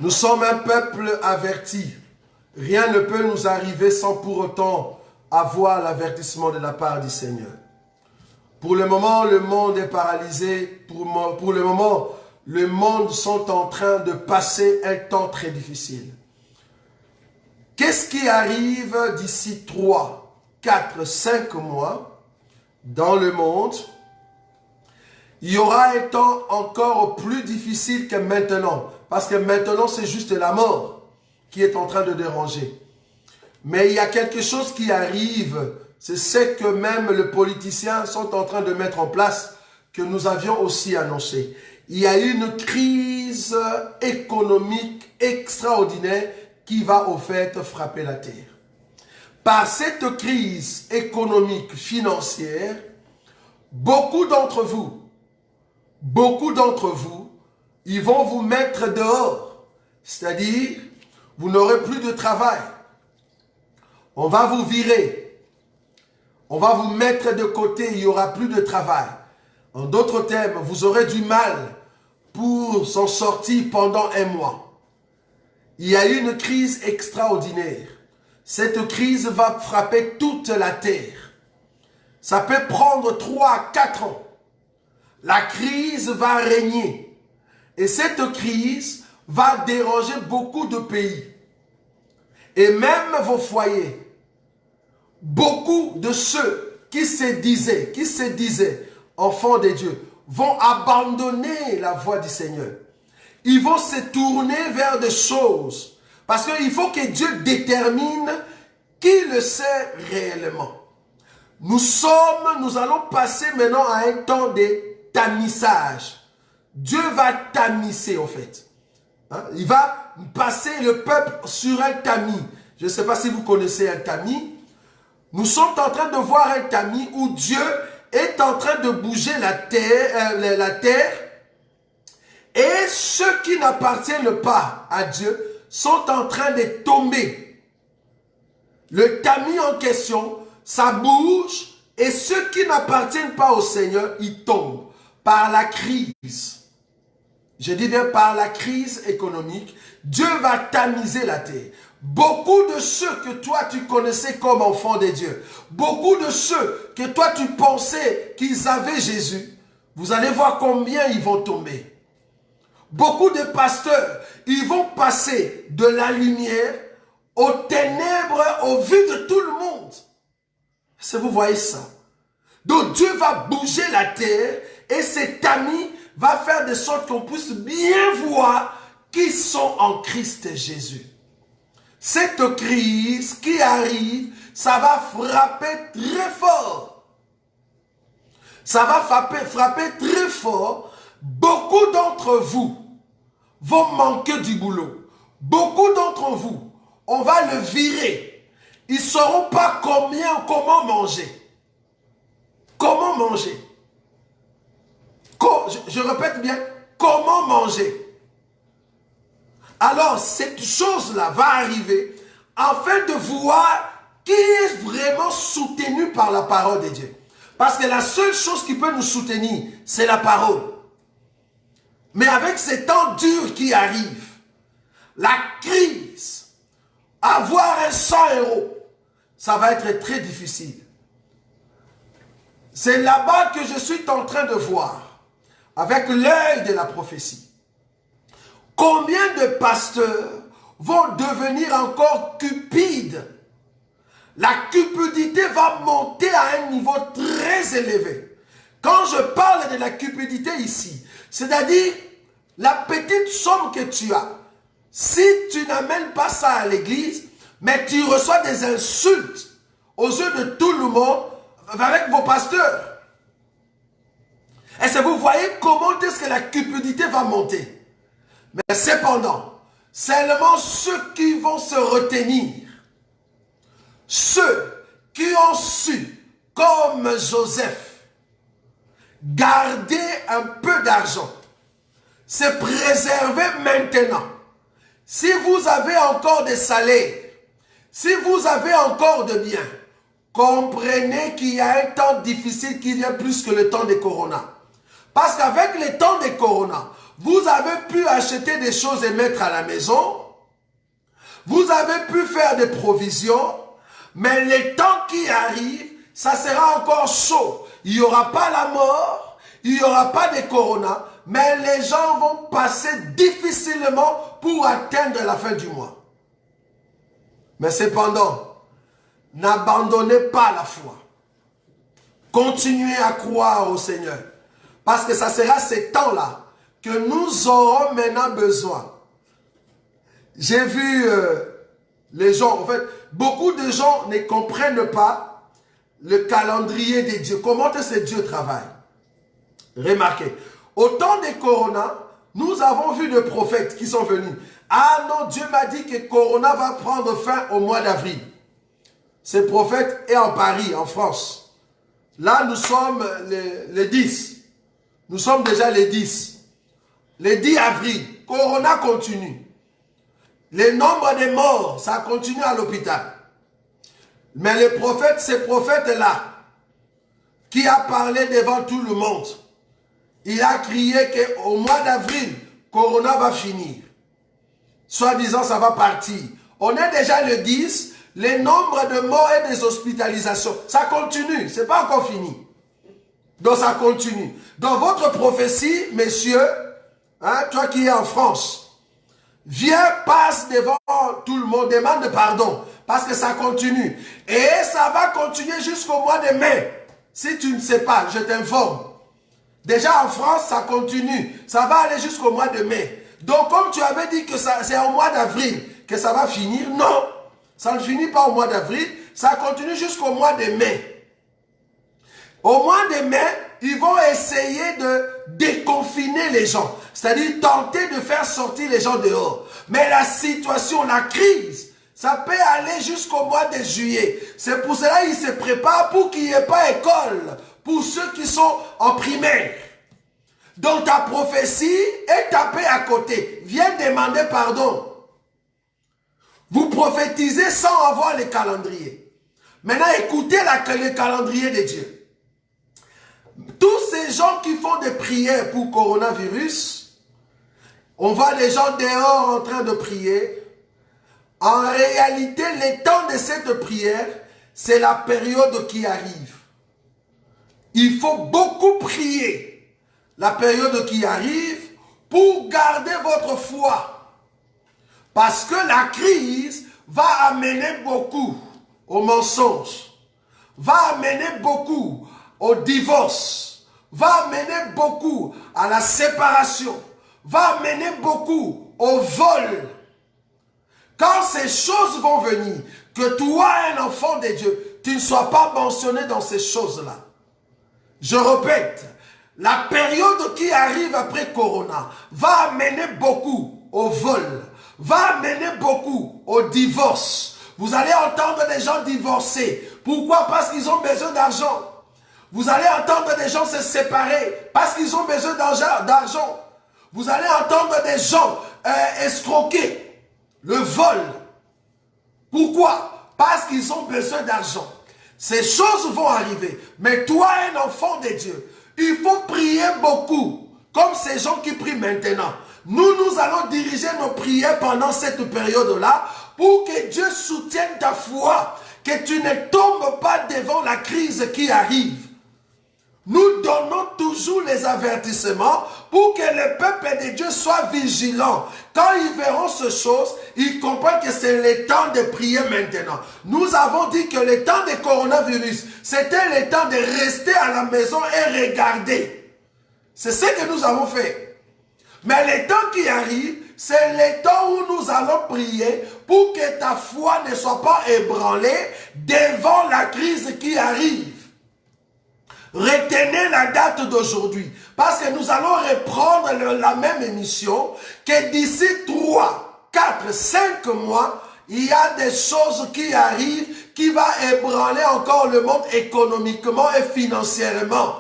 Nous sommes un peuple averti. Rien ne peut nous arriver sans pour autant avoir l'avertissement de la part du Seigneur. Pour le moment, le monde est paralysé. Pour le moment, le monde sont en train de passer un temps très difficile. Qu'est-ce qui arrive d'ici 3, 4, 5 mois dans le monde? Il y aura un temps encore plus difficile que maintenant. Parce que maintenant, c'est juste la mort qui est en train de déranger. Mais il y a quelque chose qui arrive. C'est ce que même les politiciens sont en train de mettre en place, que nous avions aussi annoncé. Il y a une crise économique extraordinaire qui va au fait frapper la terre. Par cette crise économique financière, beaucoup d'entre vous, ils vont vous mettre dehors. C'est-à-dire, vous n'aurez plus de travail. On va vous virer. On va vous mettre de côté, il n'y aura plus de travail. En d'autres termes, vous aurez du mal pour s'en sortir pendant un mois. Il y a une crise extraordinaire. Cette crise va frapper toute la terre. Ça peut prendre 3, 4 ans. La crise va régner. Et cette crise va déranger beaucoup de pays. Et même vos foyers. Beaucoup de ceux qui se disaient enfants de Dieu, vont abandonner la voie du Seigneur. Ils vont se tourner vers des choses. Parce qu'il faut que Dieu détermine qui le sait réellement. Nous allons passer maintenant à un temps de tamissage. Dieu va tamisser en fait. Hein? Il va passer le peuple sur un tamis. Je ne sais pas si vous connaissez un tamis. Nous sommes en train de voir un tamis où Dieu est en train de bouger la terre et ceux qui n'appartiennent pas à Dieu sont en train de tomber. Le tamis en question, ça bouge et ceux qui n'appartiennent pas au Seigneur, ils tombent par la crise. Je dis bien par la crise économique, Dieu va tamiser la terre. Beaucoup de ceux que toi tu connaissais comme enfants de Dieu, beaucoup de ceux que toi tu pensais qu'ils avaient Jésus, vous allez voir combien ils vont tomber. Beaucoup de pasteurs, ils vont passer de la lumière aux ténèbres au vu de tout le monde. Est-ce que vous voyez ça? Donc Dieu va bouger la terre et cet ami va faire de sorte qu'on puisse bien voir qui sont en Christ Jésus. Cette crise qui arrive, ça va frapper très fort. Ça va frapper très fort. Beaucoup d'entre vous vont manquer du boulot. Beaucoup d'entre vous, on va le virer. Ils ne sauront pas comment manger. Comment manger? Je répète bien, comment manger? Alors, cette chose-là va arriver afin de voir qui est vraiment soutenu par la parole de Dieu. Parce que la seule chose qui peut nous soutenir, c'est la parole. Mais avec ces temps durs qui arrivent, la crise, avoir un 100 €, ça va être très difficile. C'est là-bas que je suis en train de voir, avec l'œil de la prophétie. Combien de pasteurs vont devenir encore cupides? La cupidité va monter à un niveau très élevé. Quand je parle de la cupidité ici, c'est-à-dire la petite somme que tu as, si tu n'amènes pas ça à l'église, mais tu reçois des insultes aux yeux de tout le monde avec vos pasteurs. Est-ce que vous voyez comment est-ce que la cupidité va monter? Mais cependant, seulement ceux qui vont se retenir, ceux qui ont su, comme Joseph, garder un peu d'argent, se préserver maintenant. Si vous avez encore des salaires, si vous avez encore de biens, comprenez qu'il y a un temps difficile qui vient plus que le temps des corona. Parce qu'avec le temps des corona, Vous avez pu acheter des choses et mettre à la maison. Vous avez pu faire des provisions. Mais les temps qui arrivent, ça sera encore chaud. Il n'y aura pas la mort. Il n'y aura pas de corona. Mais les gens vont passer difficilement pour atteindre la fin du mois. Mais cependant, n'abandonnez pas la foi. Continuez à croire au Seigneur. Parce que ça sera ces temps-là que nous aurons maintenant besoin. J'ai vu les gens, en fait, beaucoup de gens ne comprennent pas le calendrier de Dieu. Comment est-ce que Dieu travaille? Remarquez, au temps des Corona, nous avons vu des prophètes qui sont venus. Ah non, Dieu m'a dit que Corona va prendre fin au mois d'avril. Ce prophète est en Paris, en France. Là, nous sommes les 10. Nous sommes déjà les 10. Les 10 avril, Corona continue. Le nombre de morts, ça continue à l'hôpital. Mais le prophète, ce prophète-là, qui a parlé devant tout le monde, il a crié qu'au mois d'avril, Corona va finir. Soit disant, ça va partir. On est déjà le 10, le nombre de morts et des hospitalisations, ça continue, ce n'est pas encore fini. Donc ça continue. Dans votre prophétie, messieurs, hein, toi qui es en France, viens, passe devant tout le monde, demande pardon, parce que ça continue. Et ça va continuer jusqu'au mois de mai. Si tu ne sais pas, je t'informe. Déjà en France, ça continue. Ça va aller jusqu'au mois de mai. Donc comme tu avais dit que c'est au mois d'avril que ça va finir, non. Ça ne finit pas au mois d'avril, ça continue jusqu'au mois de mai. Au mois de mai, ils vont essayer de déconfiner les gens. C'est-à-dire tenter de faire sortir les gens dehors. Mais la situation, la crise, ça peut aller jusqu'au mois de juillet. C'est pour cela qu'ils se préparent pour qu'il n'y ait pas école pour ceux qui sont en primaire. Donc ta prophétie est tapée à côté. Viens demander pardon. Vous prophétisez sans avoir le calendrier. Maintenant, écoutez le calendrier de Dieu. Tous ces gens qui font des prières pour coronavirus, on voit les gens dehors en train de prier. En réalité, le temps de cette prière, c'est la période qui arrive. Il faut beaucoup prier la période qui arrive pour garder votre foi. Parce que la crise va amener beaucoup au mensonge, va amener beaucoup au divorce, va amener beaucoup à la séparation, va amener beaucoup au vol. Quand ces choses vont venir, que toi, un enfant de Dieu, tu ne sois pas mentionné dans ces choses-là. Je répète, la période qui arrive après Corona va amener beaucoup au vol, va amener beaucoup au divorce. Vous allez entendre des gens divorcer. Pourquoi? Parce qu'ils ont besoin d'argent. Vous allez entendre des gens se séparer parce qu'ils ont besoin d'argent. Vous allez entendre des gens escroquer, le vol. Pourquoi? Parce qu'ils ont besoin d'argent. Ces choses vont arriver. Mais toi, un enfant de Dieu, il faut prier beaucoup, comme ces gens qui prient maintenant. Nous allons diriger nos prières pendant cette période-là pour que Dieu soutienne ta foi, que tu ne tombes pas devant la crise qui arrive. Nous donnons toujours les avertissements pour que le peuple de Dieu soit vigilant. Quand ils verront ces choses, ils comprennent que c'est le temps de prier maintenant. Nous avons dit que le temps du coronavirus, c'était le temps de rester à la maison et regarder. C'est ce que nous avons fait. Mais le temps qui arrive, c'est le temps où nous allons prier pour que ta foi ne soit pas ébranlée devant la crise qui arrive. Retenez la date d'aujourd'hui, parce que nous allons reprendre la même émission, que d'ici 3, 4, 5 mois, il y a des choses qui arrivent, qui vont ébranler encore le monde économiquement et financièrement.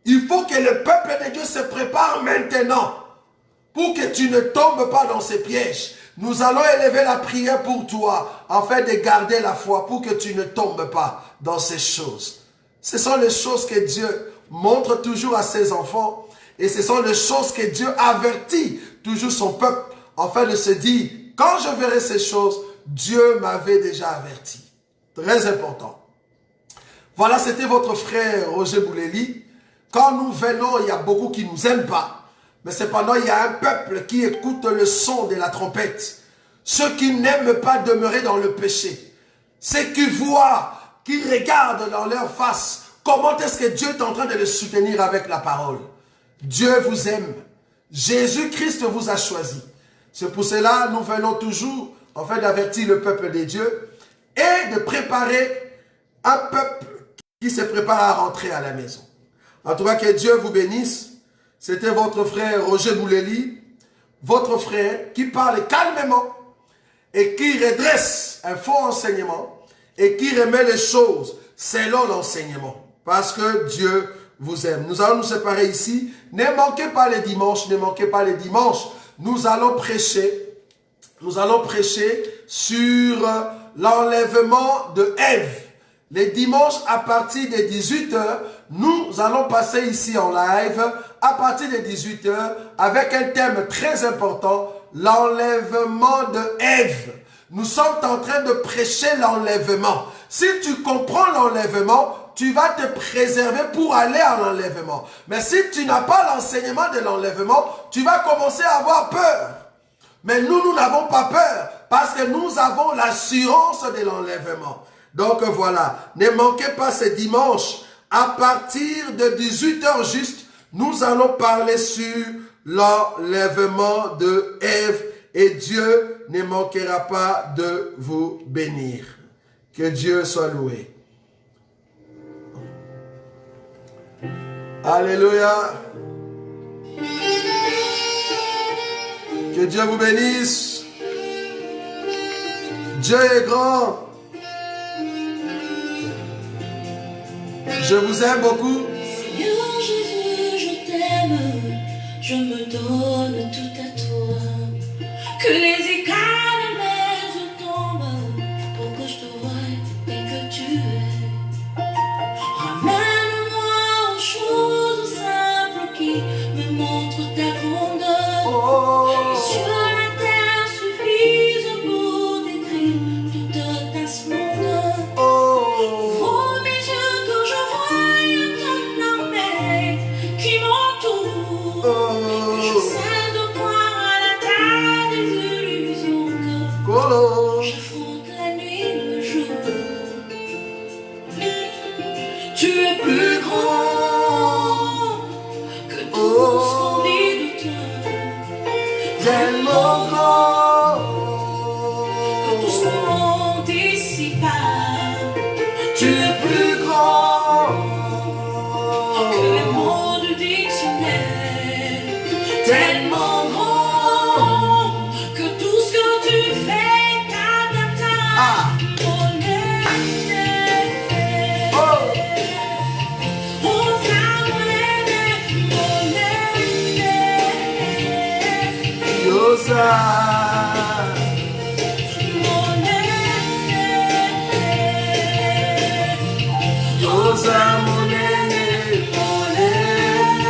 Il faut que le peuple de Dieu se prépare maintenant, pour que tu ne tombes pas dans ces pièges. Nous allons élever la prière pour toi, afin de garder la foi, pour que tu ne tombes pas dans ces choses. Ce sont les choses que Dieu montre toujours à ses enfants. Et ce sont les choses que Dieu avertit toujours son peuple, afin de se dire, quand je verrai ces choses, Dieu m'avait déjà averti. Très important. Voilà, c'était votre frère Roger Bouleli. Quand nous venons, il y a beaucoup qui ne nous aiment pas. Mais cependant, il y a un peuple qui écoute le son de la trompette. Ceux qui n'aiment pas demeurer dans le péché. Ceux qui voient, qui regardent dans leur face, comment est-ce que Dieu est en train de les soutenir avec la parole. Dieu vous aime. Jésus-Christ vous a choisi. C'est pour cela nous venons toujours, en fait, d'avertir le peuple de Dieu et de préparer un peuple qui se prépare à rentrer à la maison. En tout cas, que Dieu vous bénisse. C'était votre frère Roger Bouleli, votre frère qui parle calmement et qui redresse un faux enseignement et qui remet les choses selon l'enseignement. Parce que Dieu vous aime. Nous allons nous séparer ici. Ne manquez pas les dimanches, ne manquez pas les dimanches. Nous allons prêcher sur l'enlèvement de Ève. Les dimanches à partir de 18 h, nous allons passer ici en live à partir de 18 h avec un thème très important, l'enlèvement de Ève. Nous sommes en train de prêcher l'enlèvement. Si tu comprends l'enlèvement, tu vas te préserver pour aller à l'enlèvement. Mais si tu n'as pas l'enseignement de l'enlèvement, tu vas commencer à avoir peur. Mais nous n'avons pas peur parce que nous avons l'assurance de l'enlèvement. Donc voilà, ne manquez pas ce dimanche. À partir de 18 h juste, nous allons parler sur l'enlèvement de Ève et Dieu ne manquera pas de vous bénir. Que Dieu soit loué. Alléluia. Que Dieu vous bénisse. Dieu est grand. Je vous aime beaucoup. Seigneur Jésus, je t'aime. Je me donne tout à toi. Que les écarts de mes yeux tombent pour que je te voie et que tu es. Ramène-moi aux choses simples qui me montrent ta grandeur. Et sur la terre suffisent pour décrire toute ta splendeur. Oh mes yeux que je voie ton armée qui m'entoure. Que je cesse de croire à la terre des illusions que j'affronte la nuit le jour. Tu es plus grand que tout ce qu'on dit de toi. Tellement grand. Que tout ce qu'on anticipe. Tu es plus grand Que les mots du dictionnaire. tellement grand. Que tout ce que tu fais, ta. Ah. Mon aîné. Oh. Oh, ça, mon aîné. Mon aîné. Yosa. Mon aîné. Yosa mon aîné. Mon aîné.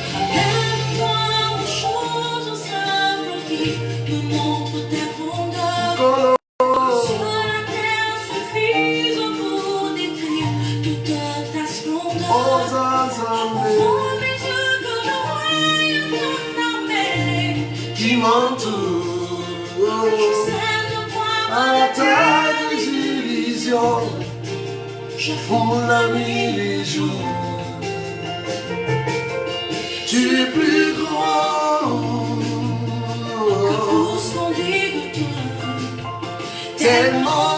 Ramène-moi aux choses simples qui me montrent ta grandeur. Sur la terre suffisent pour décrire toute ta splendeur. Oh mes yeux que je voie ton armée Qui m'entoure je cesse de croire à la terre des illusions j'affronte pour la nuit les jours. Tu es plus grand que tout ce qu'on dit de toi. tellement